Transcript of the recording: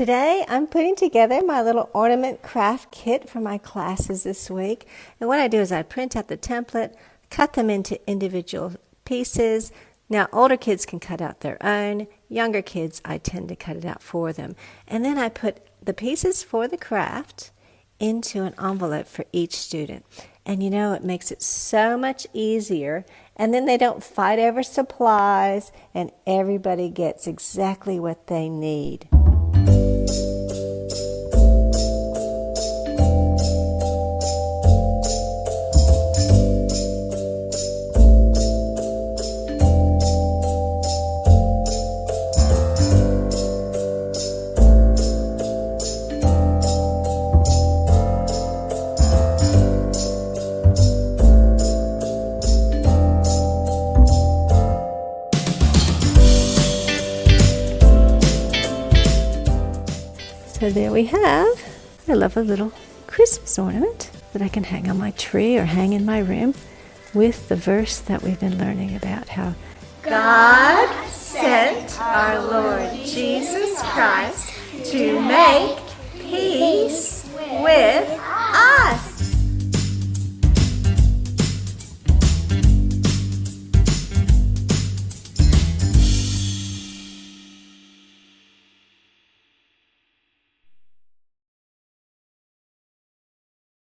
Today I'm putting together my little ornament craft kit for my classes this week. And what I do is I print out the template, cut them into individual pieces. Now older kids can cut out their own. Younger kids, I tend to cut it out for them. And then I put the pieces for the craft into an envelope for each student. And you know, it makes it so much easier. And then they don't fight over supplies, and everybody gets exactly what they need. So there we have a lovely little Christmas ornament that I can hang on my tree or hang in my room with the verse that we've been learning about, how God sent our Lord Jesus Christ to make